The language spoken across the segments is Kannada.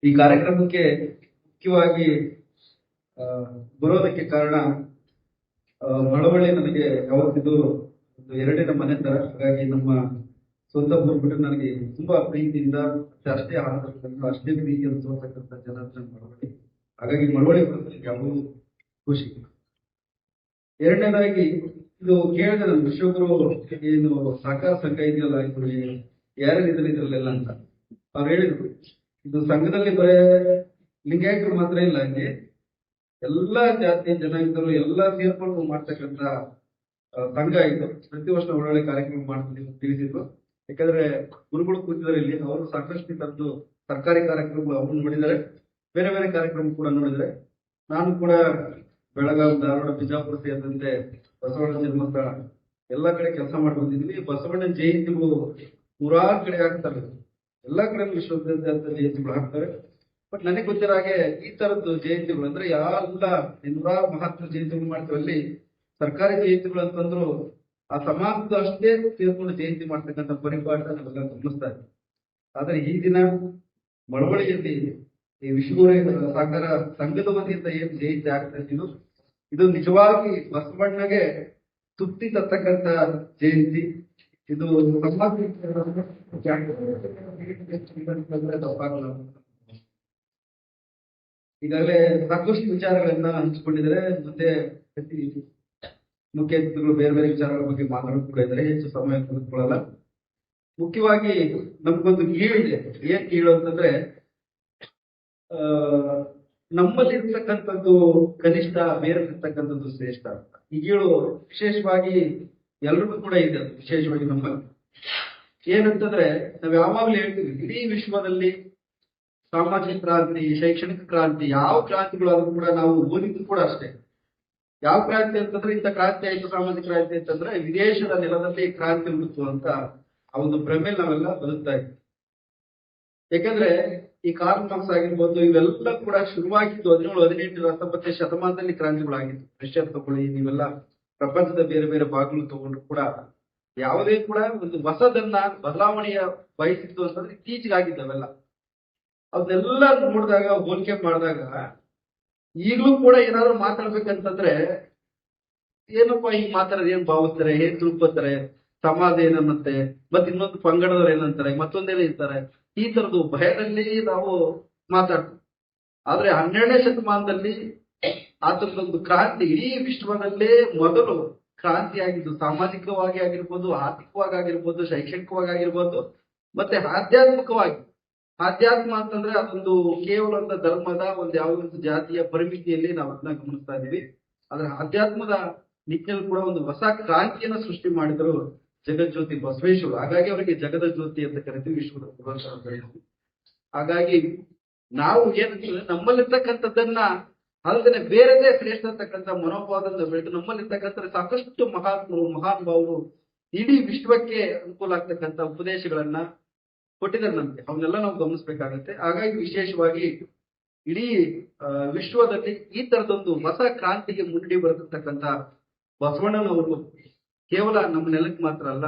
ಈ ಕಾರ್ಯಕ್ರಮಕ್ಕೆ ಮುಖ್ಯವಾಗಿ ಬರೋದಕ್ಕೆ ಕಾರಣ ಮಳವಳ್ಳಿ ನನಗೆ ಯಾವತ್ತಿದ್ದು ಒಂದು ಎರಡನೇ ಮನೆ ತರ. ಹಾಗಾಗಿ ನಮ್ಮ ಸ್ವಂತ ಊರು ನನಗೆ ತುಂಬಾ ಪ್ರೀತಿಯಿಂದ ಅಷ್ಟೇ ಆನಂದ ಅಷ್ಟೇ ಪ್ರೀತಿಯನ್ನು ತೋರ್ತಕ್ಕಂಥ ಜನ ಮಳವಳ್ಳಿ. ಹಾಗಾಗಿ ಮಳವಳ್ಳಿ ಬರೋದ್ರಲ್ಲಿ ಯಾವಾಗಲೂ ಖುಷಿ. ಎರಡನೇದಾಗಿ ಇದು ಕೇಳಿದೆ ನನ್ನ ವಿಶ್ವಗುರು ಏನು ಸಹಕಾರ ಸಂಘ ಇದೆಯಲ್ಲ, ಇದು ಯಾರ್ಯಾರಿದ್ದಾರೆ ಇದ್ರಲ್ಲೆಲ್ಲ ಅಂತ ಅವ್ರು ಹೇಳಿದ್ರು. ಇದು ಸಂಘದಲ್ಲಿ ಬರೇ ಲಿಂಗಾಯತರು ಮಾತ್ರ ಇಲ್ಲ, ಇಲ್ಲಿ ಎಲ್ಲಾ ಜಾತಿಯ ಜನಾಂಗದವರು ಎಲ್ಲಾ ಸೇರ್ಕೊಂಡು ಮಾಡ್ತಕ್ಕಂಥ ಸಂಘ ಇದು. ಪ್ರತಿ ವರ್ಷ ಒಳ್ಳೊಳ್ಳೆ ಕಾರ್ಯಕ್ರಮ ಮಾಡ್ತೀವಿ ತಿಳಿಸಿದ್ರು. ಯಾಕಂದ್ರೆ ಗುರುಗಳು ಕೂತಿದ್ದಾರೆ ಇಲ್ಲಿ, ಅವರು ಸಾಕಷ್ಟು ತರದ್ದು ಸರ್ಕಾರಿ ಕಾರ್ಯಕ್ರಮ ಅವ್ರು ನೋಡಿದ್ದಾರೆ, ಬೇರೆ ಬೇರೆ ಕಾರ್ಯಕ್ರಮ ಕೂಡ ನೋಡಿದ್ರೆ. ನಾನು ಕೂಡ ಬೆಳಗಾವಿ, ಧಾರವಾಡ, ಬಿಜಾಪುರ ಸೇರಿದಂತೆ ಬಸವಣ್ಣ ಜನ್ಮಸ್ಥಳ ಎಲ್ಲಾ ಕಡೆ ಕೆಲಸ ಮಾಡಿ ಬಂದಿದ್ವಿ. ಬಸವಣ್ಣ ಜಯಂತಿಗಳು ನೂರಾರು ಕಡೆ ಆಗ್ತವೆ, ಎಲ್ಲಾ ಕಡೆ ವಿಶ್ವದಾದ್ಯಂತ ಜಯಂತಿಗಳು ಆಗ್ತವೆ. ಬಟ್ ನನಗೆ ಗೊತ್ತಿರೋ ಹಾಗೆ ಈ ತರದ್ದು ಜಯಂತಿಗಳು ಅಂದ್ರೆ ಯಾರೆಲ್ಲ ನೂರಾರು ಮಹಾತ್ಮ ಜಯಂತಿಗಳು ಮಾಡ್ತೇವೆ, ಅಲ್ಲಿ ಸರ್ಕಾರಿ ಜಯಂತಿಗಳು ಅಂತಂದ್ರು ಆ ಸಮಾಜದ ಅಷ್ಟೇ ಸೇರ್ಕೊಂಡು ಜಯಂತಿ ಮಾಡ್ತಕ್ಕಂಥ ಪರಿಪಾಠ ನಾವೆಲ್ಲ ಗಮನಿಸ್ತಾ ಇದ್ದೀವಿ. ಆದ್ರೆ ಈ ದಿನ ಮಳವಳ್ಳಿಯಲ್ಲಿ ಈ ವಿಶ್ವಗುರು ಸಹಕಾರ ಸಂಘದ ವತಿಯಿಂದ ಏನ್ ಜಯಂತಿ ಆಗ್ತಾ ಇದ್ದು, ಇದು ನಿಜವಾಗಿ ಬಸವಣ್ಣಗೆ ತೃಪ್ತಿ ತರ್ತಕ್ಕಂಥ ಜಯಂತಿ. ಇದು ಈಗಾಗಲೇ ಸಾಕಷ್ಟು ವಿಚಾರಗಳನ್ನ ಹಂಚಿಕೊಂಡಿದ್ದಾರೆ. ಮತ್ತೆ ಮುಖ್ಯ ಅತಿಥಿಗಳು ಬೇರೆ ಬೇರೆ ವಿಚಾರಗಳ ಬಗ್ಗೆ ಮಾತಾಡೋದು ಕೂಡ ಇದ್ದಾರೆ, ಹೆಚ್ಚು ಸಮಯ ತೆಗೆದುಕೊಳ್ಳಲ್ಲ. ಮುಖ್ಯವಾಗಿ ನಮ್ಗೊಂದು ಕೀಳು ಇದೆ. ಏನ್ ಕೀಳು ಅಂತಂದ್ರೆ, ನಮ್ಮಲ್ಲಿ ಇರ್ತಕ್ಕಂಥದ್ದು ಕನಿಷ್ಠ, ಬೇರೆ ಇರ್ತಕ್ಕಂಥದ್ದು ಶ್ರೇಷ್ಠ ಅಂತ. ಈ ಕೀಳು ವಿಶೇಷವಾಗಿ ಎಲ್ರಿಗೂ ಕೂಡ ಇದೆ, ಅದು ವಿಶೇಷವಾಗಿ ನಮ್ಮಲ್ಲಿ. ಏನಂತಂದ್ರೆ, ನಾವ್ ಯಾವಾಗ್ಲೂ ಹೇಳ್ತೀವಿ, ಇಡೀ ವಿಶ್ವದಲ್ಲಿ ಸಾಮಾಜಿಕ ಕ್ರಾಂತಿ, ಶೈಕ್ಷಣಿಕ ಕ್ರಾಂತಿ, ಯಾವ ಕ್ರಾಂತಿಗಳಾದ್ರೂ ಕೂಡ ನಾವು ಓದಿದ್ದು ಕೂಡ ಅಷ್ಟೇ. ಯಾವ ಕ್ರಾಂತಿ ಅಂತಂದ್ರೆ, ಇಂಥ ಕ್ರಾಂತಿ ಆಯ್ತು, ಸಾಮಾಜಿಕ ಕ್ರಾಂತಿ ಅಂತಂದ್ರೆ ವಿದೇಶದ ನೆಲದಲ್ಲಿ ಕ್ರಾಂತಿ ಉಳಿತು ಅಂತ ಆ ಒಂದು ಭ್ರಮೆ ನಾವೆಲ್ಲ ಬದುಕ್ತಾ ಇದ್ವಿ. ಯಾಕಂದ್ರೆ ಈ ಕಾರ್ಲ್ ಮಾರ್ಕ್ಸ್ ಆಗಿರ್ಬೋದು, ಇವೆಲ್ಲ ಕೂಡ ಶುರುವಾಗಿದ್ದು 17, 18, 19ನೇ ಶತಮಾನದಲ್ಲಿ ಕ್ರಾಂತಿಗಳಾಗಿತ್ತು. ರಷ್ಯಾ ತಗೊಳ್ಳಿ, ನೀವೆಲ್ಲ ಪ್ರಪಂಚದ ಬೇರೆ ಬೇರೆ ಭಾಗಗಳು ತಗೊಂಡ್ರು ಕೂಡ ಯಾವುದೇ ಕೂಡ ಒಂದು ಹೊಸದನ್ನ ಬದಲಾವಣೆಯ ಬಯಸಿದ್ದು ಅಂತಂದ್ರೆ ಇತ್ತೀಚೆಗೆ ಆಗಿದ್ದವೆಲ್ಲ. ಅದನ್ನೆಲ್ಲ ನೋಡಿದಾಗ, ಹೋಲಿಕೆ ಮಾಡಿದಾಗ, ಈಗಲೂ ಕೂಡ ಏನಾದ್ರು ಮಾತಾಡ್ಬೇಕಂತಂದ್ರೆ ಏನಪ್ಪಾ ಹಿಂಗ್ ಮಾತಾಡೋದು, ಏನ್ ಭಾವಿಸ್ತಾರೆ, ಏನ್ ತಿಳ್ಕೊತಾರೆ, ಸಮಾಜ ಏನನ್ನತ್ತೆ, ಮತ್ತೆ ಇನ್ನೊಂದು ಪಂಗಡದವ್ರು ಏನಂತಾರೆ, ಮತ್ತೊಂದೇನು ಇರ್ತಾರೆ, ಈ ತರದ್ದು ಭಯದಲ್ಲಿ ನಾವು ಮಾತಾಡ್ತೀವಿ. ಆದ್ರೆ 12ನೇ ಶತಮಾನದಲ್ಲಿ ಆ ತರದೊಂದು ಕ್ರಾಂತಿ ಇಡೀ ವಿಶ್ವದಲ್ಲೇ ಮೊದಲು ಕ್ರಾಂತಿ ಆಗಿದ್ದು, ಸಾಮಾಜಿಕವಾಗಿ ಆಗಿರ್ಬೋದು, ಆರ್ಥಿಕವಾಗಿ ಆಗಿರ್ಬೋದು, ಶೈಕ್ಷಣಿಕವಾಗಿ ಆಗಿರ್ಬೋದು, ಮತ್ತೆ ಆಧ್ಯಾತ್ಮಿಕವಾಗಿ. ಆಧ್ಯಾತ್ಮ ಅಂತಂದ್ರೆ ಅದೊಂದು ಕೇವಲ ಒಂದು ಧರ್ಮದ ಒಂದು ಯಾವುದೋ ಒಂದು ಜಾತಿಯ ಪರಿಮಿತಿಯಲ್ಲಿ ನಾವು ಅದನ್ನ ಗಮನಿಸ್ತಾ ಇದೀವಿ. ಆದ್ರೆ ಆಧ್ಯಾತ್ಮದ ನಿಟ್ಟಿನಲ್ಲಿ ಕೂಡ ಒಂದು ಹೊಸ ಕ್ರಾಂತಿಯನ್ನ ಸೃಷ್ಟಿ ಮಾಡಿದರು ಜಗಜ್ಯೋತಿ ಬಸವೇಶ್ವರು. ಹಾಗಾಗಿ ಅವರಿಗೆ ಜಗದ ಜ್ಯೋತಿ ಅಂತ ಕರಿತೀವಿ, ವಿಶ್ವದ. ಹಾಗಾಗಿ ನಾವು ಏನಂತಂದ್ರೆ, ನಮ್ಮಲ್ಲಿರ್ತಕ್ಕಂಥದ್ದನ್ನ ಅಲ್ಲದೆ ಬೇರೆದೇ ಶ್ರೇಷ್ಠ ಅಂತಕ್ಕಂಥ ಮನೋಭಾವದಿಂದ ಬೆಳೆದು ನಮ್ಮಲ್ಲಿರ್ತಕ್ಕಂಥ ಸಾಕಷ್ಟು ಮಹಾತ್ಮರು, ಮಹಾನುಭಾವರು ಇಡೀ ವಿಶ್ವಕ್ಕೆ ಅನುಕೂಲ ಆಗ್ತಕ್ಕಂಥ ಉಪದೇಶಗಳನ್ನ ಕೊಟ್ಟಿದ್ದಾರೆ ನಮ್ಗೆ. ಅವನ್ನೆಲ್ಲ ನಾವು ಗಮನಿಸ್ಬೇಕಾಗತ್ತೆ. ಹಾಗಾಗಿ ವಿಶೇಷವಾಗಿ ಇಡೀ ವಿಶ್ವದಲ್ಲಿ ಈ ತರದೊಂದು ಹೊಸ ಕ್ರಾಂತಿಗೆ ಮುನ್ನಡಿ ಬರತಕ್ಕಂಥ ಬಸವಣ್ಣನವರು ಕೇವಲ ನಮ್ಮ ನೆಲಕ್ಕೆ ಮಾತ್ರ ಅಲ್ಲ,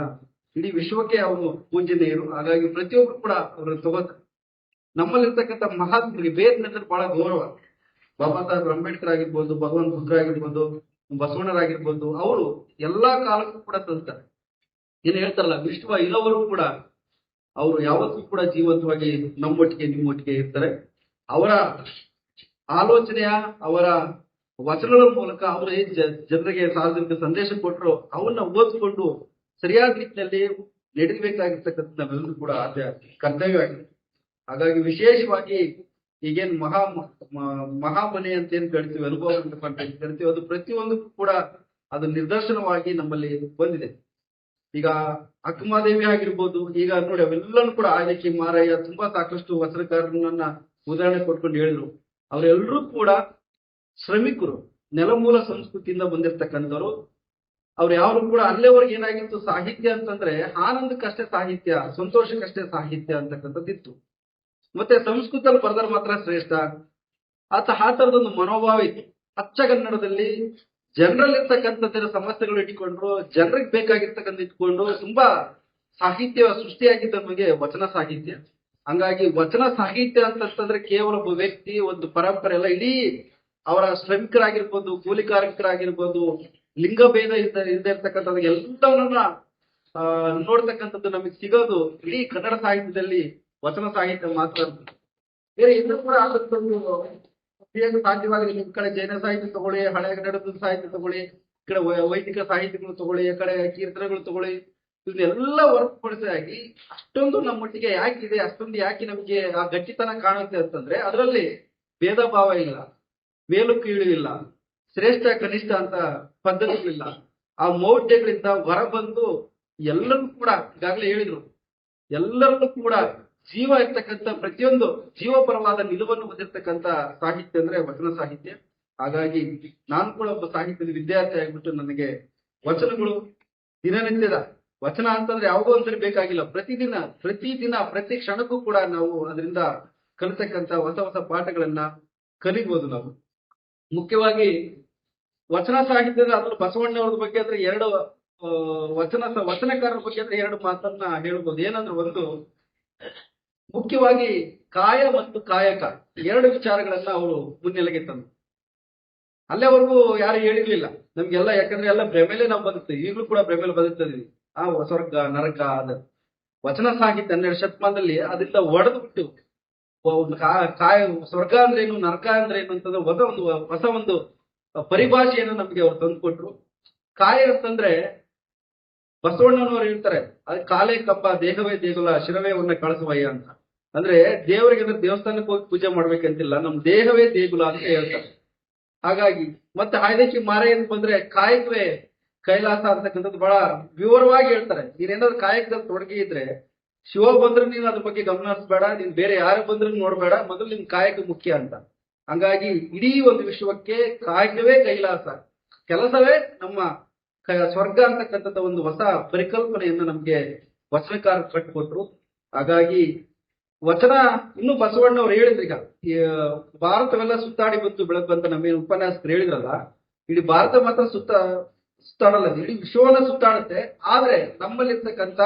ಇಡೀ ವಿಶ್ವಕ್ಕೆ ಅವರು ಪೂಜನೀಯರು. ಹಾಗಾಗಿ ಪ್ರತಿಯೊಬ್ರು ಕೂಡ ಅವ್ರನ್ನ ತಗೋತಾರೆ. ನಮ್ಮಲ್ಲಿರ್ತಕ್ಕಂಥ ಮಹಾತ್ಮರಿಗೆ ಬೇರೆ ನೆಲದಲ್ಲಿ ಬಹಳ ಗೌರವ. ಬಾಬಾ ಸಾಹೇಬ್ ಅಂಬೇಡ್ಕರ್ ಆಗಿರ್ಬೋದು, ಭಗವಾನ್ ಬುದ್ಧ ಆಗಿರ್ಬೋದು, ಬಸವಣ್ಣರಾಗಿರ್ಬೋದು, ಅವರು ಎಲ್ಲಾ ಕಾಲಕ್ಕೂ ಕೂಡ ಸಲ್ತಾರೆ. ಏನ್ ಹೇಳ್ತಾರಲ್ಲ, ವಿಶ್ವ ಇರೋವರು ಕೂಡ ಅವರು ಯಾವತ್ತೂ ಕೂಡ ಜೀವಂತವಾಗಿ ನಮ್ಮೊಟ್ಟಿಗೆ ನಿಮ್ಮೊಟ್ಟಿಗೆ ಇರ್ತಾರೆ. ಅವರ ಆಲೋಚನೆಯ, ಅವರ ವಚನಗಳ ಮೂಲಕ ಅವರು ಜನರಿಗೆ ಸಾರ್ವಜನಿಕ ಸಂದೇಶ ಕೊಟ್ಟರು, ಅವನ್ನ ಓದಿಕೊಂಡು ಸರಿಯಾದ ರೀತಿಯಲ್ಲಿ ನಡೆಯಬೇಕಾಗಿರ್ತಕ್ಕಂಥ ನಾವೆಲ್ಲರೂ ಕೂಡ ಕರ್ತವ್ಯ ಆಗಿದೆ. ಹಾಗಾಗಿ ವಿಶೇಷವಾಗಿ ಈಗೇನ್ ಮಹಾಮನೆ ಅಂತ ಏನ್ ಕರಿತೀವಿ, ಅನುಭವ ಅಂತ ಕರಿತೀವಿ, ಅದು ಪ್ರತಿಯೊಂದಕ್ಕೂ ಕೂಡ ಅದು ನಿದರ್ಶನವಾಗಿ ನಮ್ಮಲ್ಲಿ ಬಂದಿದೆ. ಈಗ ಅಕ್ಕಮಹಾದೇವಿ ಆಗಿರ್ಬೋದು, ಈಗ ನೋಡಿ ಅವೆಲ್ಲನೂ ಕೂಡ ಆಯ್ಕೆ ಮಾರಯ್ಯ ತುಂಬಾ ಸಾಕಷ್ಟು ವಚನಕಾರರನ್ನ ಉದಾಹರಣೆ ಕೊಟ್ಕೊಂಡು ಹೇಳಿದ್ರು. ಅವರೆಲ್ಲರೂ ಕೂಡ ಶ್ರಮಿಕರು, ನೆಲಮೂಲ ಸಂಸ್ಕೃತಿಯಿಂದ ಬಂದಿರ್ತಕ್ಕಂಥವ್ರು. ಅವ್ರು ಯಾರು ಕೂಡ ಅಲ್ಲೇವರೆಗೆ ಏನಾಗಿತ್ತು, ಸಾಹಿತ್ಯ ಅಂತಂದ್ರೆ ಆನಂದಕ್ಕಷ್ಟೇ ಸಾಹಿತ್ಯ, ಸಂತೋಷಕ್ಕಷ್ಟೇ ಸಾಹಿತ್ಯ ಅಂತಕ್ಕಂಥದ್ದಿತ್ತು. ಮತ್ತೆ ಸಂಸ್ಕೃತದಲ್ಲಿ ಬರೆದ್ರೆ ಮಾತ್ರ ಶ್ರೇಷ್ಠ ಆ ತರದೊಂದು ಮನೋಭಾವ ಇತ್ತು. ಅಚ್ಚಗನ್ನಡದಲ್ಲಿ ಜನರಲ್ಲಿರ್ತಕ್ಕಂಥದ್ದರ ಸಮಸ್ಯೆಗಳು ಇಟ್ಕೊಂಡ್ರು, ಜನರಿಗೆ ಬೇಕಾಗಿರ್ತಕ್ಕಂಥ ಇಟ್ಕೊಂಡು ತುಂಬಾ ಸಾಹಿತ್ಯ ಸೃಷ್ಟಿಯಾಗಿದ್ದ ನಮಗೆ ವಚನ ಸಾಹಿತ್ಯ. ಹಂಗಾಗಿ ವಚನ ಸಾಹಿತ್ಯ ಅಂತಂದ್ರೆ ಕೇವಲ ಒಬ್ಬ ವ್ಯಕ್ತಿ, ಒಂದು ಪರಂಪರೆ ಅಲ್ಲ, ಇಡೀ ಅವರ ಶ್ರಮಿಕರಾಗಿರ್ಬೋದು, ಕೂಲಿ ಕಾರ್ಮಿಕರಾಗಿರ್ಬೋದು, ಲಿಂಗ ಭೇದ ಇಲ್ಲದೆ ಇರ್ತಕ್ಕಂಥದ್ದು ಎಲ್ಲವನ್ನ ನೋಡ್ತಕ್ಕಂಥದ್ದು ನಮಗೆ ಸಿಗೋದು ಇಡೀ ಕನ್ನಡ ಸಾಹಿತ್ಯದಲ್ಲಿ ವಚನ ಸಾಹಿತ್ಯ ಮಾತ್ರ. ಬೇರೆ ಎಲ್ಲೂ ಕೂಡ ಸಾಧ್ಯವಾಗಲಿ. ನಿಮ್ ಕಡೆ ಜೈನ ಸಾಹಿತ್ಯ ತಗೊಳ್ಳಿ, ಹಳೆ ಕನ್ನಡದ ಸಾಹಿತ್ಯ ತಗೊಳ್ಳಿ, ಈ ಕಡೆ ವೈದಿಕ ಸಾಹಿತ್ಯಗಳು ತಗೊಳ್ಳಿ, ಈ ಕಡೆ ಕೀರ್ತನೆಗಳು ತಗೊಳ್ಳಿ, ಇದನ್ನೆಲ್ಲ ಹೊರತುಪಡಿಸಾಗಿ ಅಷ್ಟೊಂದು ನಮ್ಮೊಟ್ಟಿಗೆ ಯಾಕಿದೆ, ಅಷ್ಟೊಂದು ಯಾಕೆ ನಮಗೆ ಆ ಗಟ್ಟಿತನ ಕಾಣುತ್ತೆ ಅಂತಂದ್ರೆ ಅದರಲ್ಲಿ ಭೇದ ಭಾವ ಇಲ್ಲ, ಮೇಲು ಕೀಳು ಇಲ್ಲ, ಶ್ರೇಷ್ಠ ಕನಿಷ್ಠ ಅಂತ ಪದ್ಧತಿಗಳಿಲ್ಲ. ಆ ಮೌಢ್ಯಗಳಿಂದ ಹೊರಬಂದು ಎಲ್ಲರೂ ಕೂಡ ಈಗಾಗಲೇ ಹೇಳಿದ್ರು, ಎಲ್ಲರಲ್ಲೂ ಕೂಡ ಜೀವ ಇರ್ತಕ್ಕಂಥ ಪ್ರತಿಯೊಂದು ಜೀವಪರವಾದ ನಿಲುವನ್ನು ಹೊಂದಿರತಕ್ಕಂತ ಸಾಹಿತ್ಯ ಅಂದ್ರೆ ವಚನ ಸಾಹಿತ್ಯ. ಹಾಗಾಗಿ ನಾನು ಕೂಡ ಒಬ್ಬ ಸಾಹಿತ್ಯದ ವಿದ್ಯಾರ್ಥಿ ಆಗ್ಬಿಟ್ಟು ನನಗೆ ವಚನಗಳು ದಿನನಿತ್ಯದ ವಚನ ಅಂತಂದ್ರೆ ಯಾವುದೋ ಒಂದ್ಸರಿ ಬೇಕಾಗಿಲ್ಲ, ಪ್ರತಿದಿನ ಪ್ರತಿ ಕ್ಷಣಕ್ಕೂ ಕೂಡ ನಾವು ಅದರಿಂದ ಕಲಿತಕ್ಕಂತ ಹೊಸ ಹೊಸ ಪಾಠಗಳನ್ನ ಕಲಿಬಹುದು ನಾವು. ಮುಖ್ಯವಾಗಿ ವಚನ ಸಾಹಿತ್ಯದ ಅದ್ರ ಬಸವಣ್ಣವ್ರ ಬಗ್ಗೆ ಅಂದ್ರೆ ಎರಡು ವಚನಕಾರರ ಬಗ್ಗೆ ಅಂದ್ರೆ ಎರಡು ಮಾತನ್ನ ಹೇಳ್ಬೋದು. ಏನಂದ್ರೆ ಒಂದು ಮುಖ್ಯವಾಗಿ ಕಾಯ ಮತ್ತು ಕಾಯಕ ಎರಡು ವಿಚಾರಗಳನ್ನ ಅವರು ಮುನ್ನೆಲೆಗೆ ತಂದ್ರು. ಅಲ್ಲೇವರೆಗೂ ಯಾರು ಹೇಳಿರ್ಲಿಲ್ಲ ನಮ್ಗೆಲ್ಲ, ಯಾಕಂದ್ರೆ ಎಲ್ಲ ಭ್ರಮೆಲೆ ನಾವು ಬದುಕ್ತೀವಿ, ಈಗಲೂ ಕೂಡ ಭ್ರಮೆಲೆ ಬದುಕ್ತಿದ್ವಿ. ಆ ಸ್ವರ್ಗ ನರಕ ಅದ ವಚನ ಸಾಹಿತ್ಯ 12 ಶತಮಾನದಲ್ಲಿ ಅದರಿಂದ ಒಡೆದು ಬಿಟ್ಟು ಸ್ವರ್ಗ ಅಂದ್ರೇನು, ನರಕ ಅಂದ್ರೇನು ಅಂತಂದ್ರೆ ಹೊಸ ಒಂದು ಪರಿಭಾಷೆಯನ್ನು ನಮ್ಗೆ ಅವ್ರು ತಂದುಕೊಟ್ರು. ಕಾಯ ಅಂತಂದ್ರೆ ಬಸವಣ್ಣನವರು ಹೇಳ್ತಾರೆ, ಅದು ಕಾಲೇ ಕಂಬ ದೇಹವೇ ದೇಗುಲ ಶಿರವೇ ಉನ್ನ ಕಳಿಸುವಯ್ಯ ಅಂತ. ಅಂದ್ರೆ ದೇವರಿಗೆ ಅಂದ್ರೆ ದೇವಸ್ಥಾನಕ್ಕೆ ಹೋಗಿ ಪೂಜೆ ಮಾಡ್ಬೇಕಂತಿಲ್ಲ, ನಮ್ ದೇಹವೇ ದೇಗುಲ ಅಂತ ಹೇಳ್ತಾರೆ. ಹಾಗಾಗಿ ಮತ್ತೆ ಹಾಯ್ದಕ್ಕಿ ಮಾರೆ ಅಂತ ಬಂದ್ರೆ ಕಾಯಕವೇ ಕೈಲಾಸ ಅಂತಕ್ಕಂಥದ್ದು ಬಹಳ ವಿವರವಾಗಿ ಹೇಳ್ತಾರೆ. ನೀನೇನಾದ್ರು ಕಾಯಕದಲ್ಲಿ ತೊಡಗಿ ಇದ್ರೆ ಶಿವ ಬಂದ್ರೆ ನೀನು ಅದ್ರ ಬಗ್ಗೆ ಗಮನ ಹರಿಸ್ಬೇಡ, ನೀನ್ ಬೇರೆ ಯಾರು ಬಂದ್ರು ನೋಡ್ಬೇಡ, ಮೊದಲು ನಿನ್ ಕಾಯಕ ಮುಖ್ಯ ಅಂತ. ಹಂಗಾಗಿ ಇಡೀ ಒಂದು ವಿಶ್ವಕ್ಕೆ ಕಾಯಕವೇ ಕೈಲಾಸ, ಕೆಲಸವೇ ನಮ್ಮ ಸ್ವರ್ಗ ಅಂತಕ್ಕಂಥದ್ದು ಒಂದು ಹೊಸ ಪರಿಕಲ್ಪನೆಯನ್ನು ನಮ್ಗೆ ವಚನಕಾರರು ಕಟ್ಟಿಕೊಟ್ರು. ಹಾಗಾಗಿ ವಚನ ಇನ್ನು ಬಸವಣ್ಣವ್ರು ಹೇಳಿದ್ರು, ಈಗ ಭಾರತವೆಲ್ಲ ಸುತ್ತಾಡಿ ಬಂತು ಬೆಳಕು ಅಂತ ನಮ್ಮೇನು ಉಪನ್ಯಾಸಕರು ಹೇಳಿದ್ರಲ್ಲ, ಇಡೀ ಭಾರತ ಮಾತ್ರ ಸುತ್ತಾಡಲ್ಲ, ಇಡೀ ವಿಶ್ವವನ್ನ ಸುತ್ತಾಡುತ್ತೆ. ಆದ್ರೆ ನಮ್ಮಲ್ಲಿರ್ತಕ್ಕಂಥ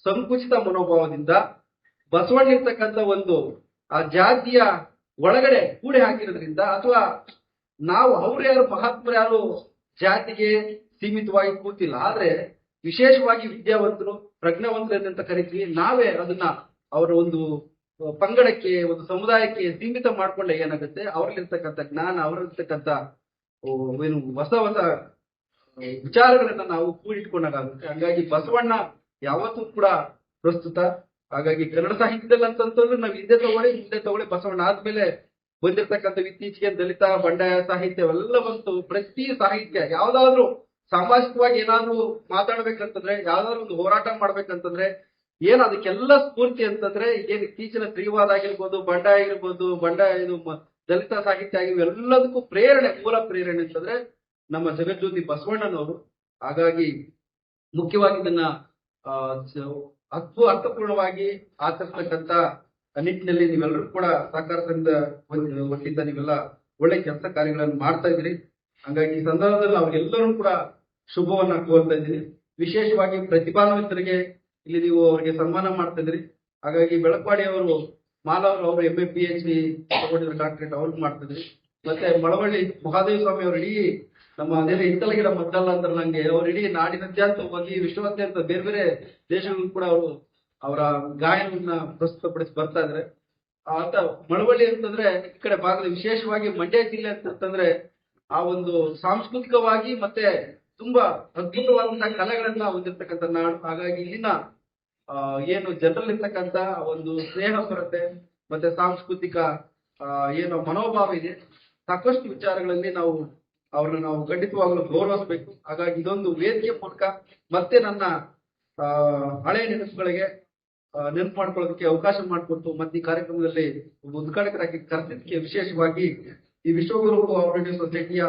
ಸಂಕುಚಿತ ಮನೋಭಾವದಿಂದ ಬಸವಣ್ಣ ಇರ್ತಕ್ಕಂಥ ಒಂದು ಆ ಜಾತಿಯ ಒಳಗಡೆ ಕೂಡೆ ಹಾಕಿರೋದ್ರಿಂದ, ಅಥವಾ ನಾವು ಅವ್ರು ಯಾರು ಮಹಾತ್ಮರು ಯಾರು ಜಾತಿಗೆ ಸೀಮಿತವಾಗಿ ಕೂತಿಲ್ಲ, ಆದ್ರೆ ವಿಶೇಷವಾಗಿ ವಿದ್ಯಾವಂತರು ಪ್ರಜ್ಞಾವಂತರು ಅಂತ ಕರಿತೀವಿ, ನಾವೇ ಅದನ್ನ ಅವರ ಒಂದು ಪಂಗಡಕ್ಕೆ ಒಂದು ಸಮುದಾಯಕ್ಕೆ ಸೀಮಿತ ಮಾಡ್ಕೊಂಡೆ ಏನಾಗುತ್ತೆ, ಅವ್ರಲ್ಲಿರ್ತಕ್ಕಂಥ ಜ್ಞಾನ, ಅವರಲ್ಲಿರ್ತಕ್ಕಂಥ ಏನು ಹೊಸ ಹೊಸ ವಿಚಾರಗಳನ್ನ ನಾವು ಕೂಡಿಟ್ಕೊಂಡಾಗುತ್ತೆ. ಹಾಗಾಗಿ ಬಸವಣ್ಣ ಯಾವತ್ತೂ ಕೂಡ ಪ್ರಸ್ತುತ. ಹಾಗಾಗಿ ಕನ್ನಡ ಸಾಹಿತ್ಯದಲ್ಲಿ ಅಂತಂದ್ರೆ ನಾವು ಹಿಂದೆ ತಗೊಳ್ಳಿ ಬಸವಣ್ಣ ಆದ್ಮೇಲೆ ಬಂದಿರ್ತಕ್ಕಂಥ ಇತ್ತೀಚೆಗೆ ದಲಿತ ಬಂಡಾಯ ಸಾಹಿತ್ಯವೆಲ್ಲ ಬಂತು. ಪ್ರತಿ ಸಾಹಿತ್ಯ ಯಾವ್ದಾದ್ರು ಸಾಮಾಜಿಕವಾಗಿ ಏನಾದ್ರು ಮಾತಾಡ್ಬೇಕಂತಂದ್ರೆ, ಯಾವ್ದಾದ್ರು ಒಂದು ಹೋರಾಟ ಮಾಡ್ಬೇಕಂತಂದ್ರೆ ಏನ್ ಅದಕ್ಕೆಲ್ಲ ಸ್ಫೂರ್ತಿ ಅಂತಂದ್ರೆ ಏನ್ ಇತ್ತೀಚಿನ ಸ್ತ್ರೀವಾದ ಆಗಿರ್ಬೋದು, ಬಂಡಾಯ ಆಗಿರ್ಬೋದು, ಇದು ದಲಿತ ಸಾಹಿತ್ಯ ಆಗಿರ್ಬೋದು, ಎಲ್ಲದಕ್ಕೂ ಮೂಲ ಪ್ರೇರಣೆ ಅಂತಂದ್ರೆ ನಮ್ಮ ಜಗಜ್ಯೋತಿ ಬಸವಣ್ಣನವರು. ಹಾಗಾಗಿ ಮುಖ್ಯವಾಗಿ ಇದನ್ನ ಅರ್ಥಪೂರ್ಣವಾಗಿ ಆಚರಿಸತಕ್ಕಂತ ನಿಟ್ಟಿನಲ್ಲಿ ನೀವೆಲ್ಲರೂ ಕೂಡ ಸಹಕಾರ ಸಂಘದ ವತಿಯಿಂದ ನೀವೆಲ್ಲ ಒಳ್ಳೆ ಕೆಲಸ ಕಾರ್ಯಗಳನ್ನು ಮಾಡ್ತಾ ಇದ್ರಿ. ಹಾಗಾಗಿ ಈ ಸಂದರ್ಭದಲ್ಲಿ ಅವ್ರಿಗೆಲ್ಲರೂ ಕೂಡ ಶುಭವನ್ನ ಕೋರ್ತಾ ಇದ್ದೀನಿ. ವಿಶೇಷವಾಗಿ ಪ್ರತಿಭಾನ್ವಿತರಿಗೆ ಇಲ್ಲಿ ನೀವು ಅವರಿಗೆ ಸನ್ಮಾನ ಮಾಡ್ತಾ ಇದ್ರಿ. ಹಾಗಾಗಿ ಬೆಳಕವಾಡಿ ಅವರು ಮಾಲವರು ಅವರು MA PhD ತಗೊಂಡಿದ್ರು, ಡಾಕ್ಟರೇಟ್ ಅವ್ರಿಗೆ ಮಾಡ್ತಿದ್ರಿ. ಮತ್ತೆ ಮಳವಳ್ಳಿ ಮಹಾದೇವ ಸ್ವಾಮಿ ಅವರು ಇಡೀ ನಮ್ಮ ಅದೇನೇ ಹಿತ್ತಲಗಿಡ ಮದ್ದಲ್ಲ ಅಂತ ನಂಗೆ ಅವ್ರು ಇಡೀ ನಾಡಿನಾದ್ಯಂತ ಹೋಗಿ ವಿಶ್ವದಾದ್ಯಂತ ಬೇರೆ ಬೇರೆ ದೇಶಗಳು ಕೂಡ ಅವರು ಅವರ ಗಾಯನವನ್ನ ಪ್ರಸ್ತುತಪಡಿಸಿ ಬರ್ತಾ ಇದ್ರೆ. ಅಂತ ಮಳವಳ್ಳಿ ಅಂತಂದ್ರೆ ಈ ಕಡೆ ಭಾಗದ ವಿಶೇಷವಾಗಿ ಮಂಡ್ಯ ಜಿಲ್ಲೆ ಅಂತಂದ್ರೆ ಆ ಒಂದು ಸಾಂಸ್ಕೃತಿಕವಾಗಿ ಮತ್ತೆ ತುಂಬಾ ಅದ್ಭುತವಾದಂತಹ ಕಲೆಗಳನ್ನ ಹೊಂದಿರ್ತಕ್ಕಂಥ ನಾಡು. ಹಾಗಾಗಿ ಇಲ್ಲಿನ ಏನು ಜನರಲ್ಲಿರ್ತಕ್ಕಂಥ ಒಂದು ಸ್ನೇಹ ಕೊರತೆ ಮತ್ತೆ ಸಾಂಸ್ಕೃತಿಕ ಏನು ಮನೋಭಾವ ಇದೆ, ಸಾಕಷ್ಟು ವಿಚಾರಗಳಲ್ಲಿ ಅವ್ರನ್ನ ನಾವು ಖಂಡಿತವಾಗ್ಲೂ ಗೌರವಿಸಬೇಕು. ಹಾಗಾಗಿ ಇದೊಂದು ವೇದಿಕೆ ಮೂಲಕ ಮತ್ತೆ ನನ್ನ ಹಳೆಯ ನೆನಪುಗಳಿಗೆ ನೆನಪು ಮಾಡ್ಕೊಳ್ಳೋದಕ್ಕೆ ಅವಕಾಶ ಮಾಡಿಕೊಟ್ಟು ಮತ್ತೆ ಈ ಕಾರ್ಯಕ್ರಮದಲ್ಲಿ ಉದ್ಘಾಟಕರಾಗಿ ಕರೆದಿದ್ದಕ್ಕೆ ವಿಶೇಷವಾಗಿ ಈ ವಿಶ್ವಗುರು ಕೋಆಪರೇಟಿವ್ ಸೊಸೈಟಿಯ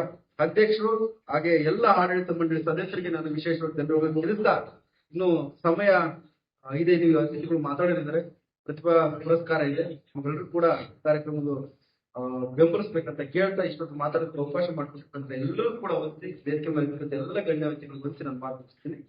ಅಧ್ಯಕ್ಷರು ಹಾಗೆ ಎಲ್ಲ ಆಡಳಿತ ಮಂಡಳಿ ಸದಸ್ಯರಿಗೆ ನಾನು ವಿಶೇಷವಾಗಿ ಧನ್ಯವಾದ ತಿಳಿಸ್ತಾ, ಇನ್ನು ಸಮಯ ಇದೆ, ನೀವು ಅತಿಥಿಗಳು ಮಾತಾಡಿದ್ದಾರೆ, ಪ್ರತಿಭಾ ಪುರಸ್ಕಾರ ಇದೆ, ನಾವೆಲ್ಲರೂ ಕೂಡ ಕಾರ್ಯಕ್ರಮದ ಬೆಂಬಲಿಸಬೇಕಂತ ಕೇಳ್ತಾ ಇಷ್ಟೊತ್ತು ಮಾತಾಡೋದಕ್ಕೆ ಅವಕಾಶ ಮಾಡಿಕೊಟ್ಟಂತ ಎಲ್ಲರೂ ಕೂಡ ಒತ್ತಿ ವೇದಿಕೆ ಮೇಲೆ ಎಲ್ಲ ಗಣ್ಯ ವ್ಯಕ್ತಿಗಳು ಗುರುತಿಸಿ ನಾನು ಮಾತನಾಡ್ತೀನಿ.